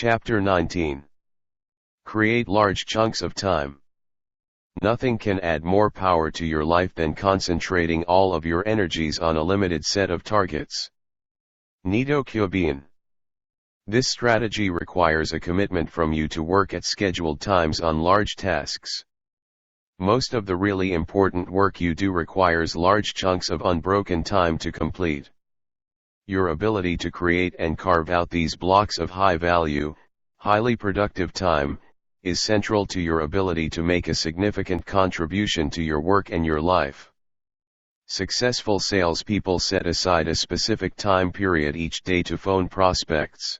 Chapter 19. Create large chunks of time. Nothing can add more power to your life than concentrating all of your energies on a limited set of targets. Nito Kyobian. This strategy requires a commitment from you to work at scheduled times on large tasks. Most of the really important work you do requires large chunks of unbroken time to complete. Your ability to create and carve out these blocks of high value, highly productive time, is central to your ability to make a significant contribution to your work and your life. Successful salespeople set aside a specific time period each day to phone prospects.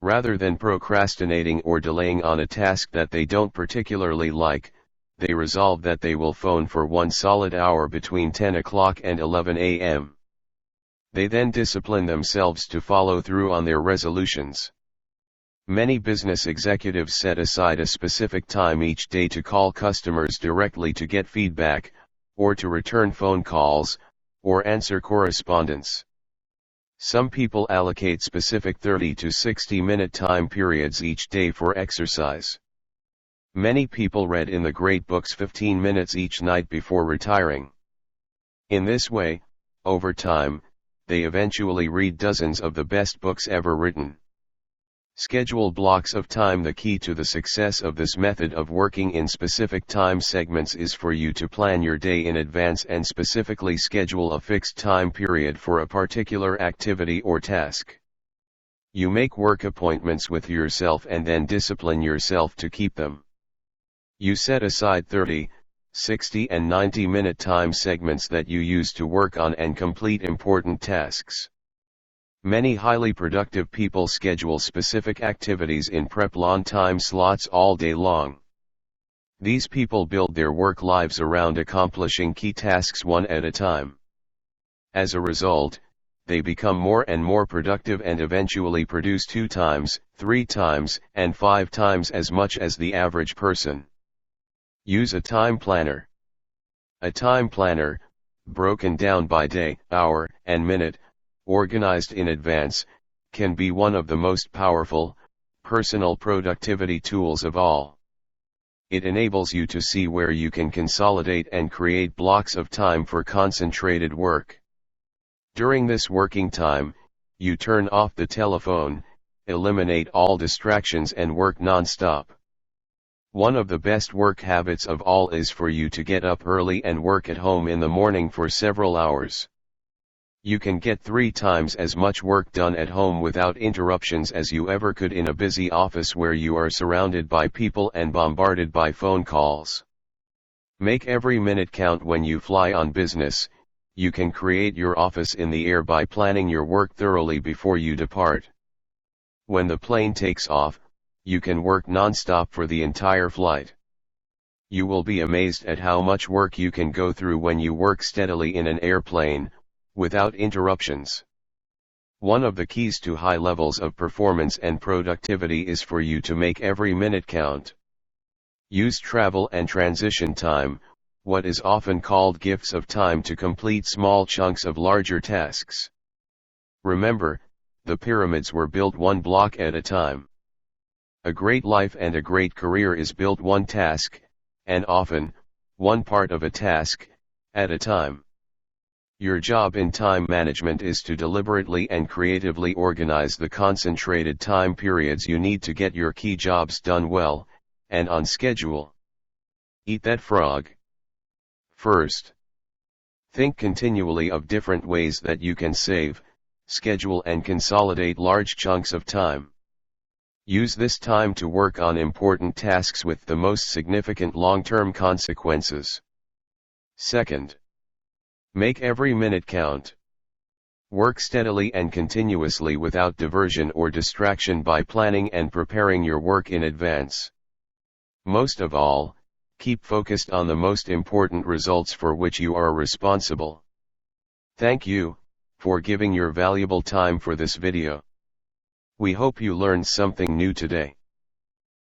Rather than procrastinating or delaying on a task that they don't particularly like, they resolve that they will phone for 1 solid hour between 10 o'clock and 11 a.m. They then discipline themselves to follow through on their resolutions. Many business executives set aside a specific time each day to call customers directly to get feedback, or to return phone calls, or answer correspondence. Some people allocate specific 30 to 60-minute time periods each day for exercise. Many people read in the great books 15 minutes each night before retiring. In this way, over time, they eventually read dozens of the best books ever written. Schedule blocks of time. The key to the success of this method of working in specific time segments is for you to plan your day in advance and specifically schedule a fixed time period for a particular activity or task. You make work appointments with yourself and then discipline yourself to keep them. You set aside 30, 60 and 90-minute time segments that you use to work on and complete important tasks. Many highly productive people schedule specific activities in prep-long time slots all day long. These people build their work lives around accomplishing key tasks one at a time. As a result, they become more and more productive and eventually produce 2 times, 3 times, and 5 times as much as the average person. Use a time planner. A time planner, broken down by day, hour, and minute, organized in advance, can be one of the most powerful, personal productivity tools of all. It enables you to see where you can consolidate and create blocks of time for concentrated work. During this working time, you turn off the telephone, eliminate all distractions and work non-stop. One of the best work habits of all is for you to get up early and work at home in the morning for several hours. You can get 3 times as much work done at home without interruptions as you ever could in a busy office where you are surrounded by people and bombarded by phone calls. Make every minute count when you fly on business. You can create your office in the air by planning your work thoroughly before you depart. When the plane takes off, you can work non-stop for the entire flight. You will be amazed at how much work you can go through when you work steadily in an airplane, without interruptions. One of the keys to high levels of performance and productivity is for you to make every minute count. Use travel and transition time, what is often called gifts of time, to complete small chunks of larger tasks. Remember, the pyramids were built one block at a time. A great life and a great career is built one task, and often, one part of a task, at a time. Your job in time management is to deliberately and creatively organize the concentrated time periods you need to get your key jobs done well, and on schedule. Eat that frog. First, think continually of different ways that you can save, schedule and consolidate large chunks of time. Use this time to work on important tasks with the most significant long-term consequences. Second, make every minute count. Work steadily and continuously without diversion or distraction by planning and preparing your work in advance. Most of all, keep focused on the most important results for which you are responsible. Thank you for giving your valuable time for this video. We hope you learned something new today.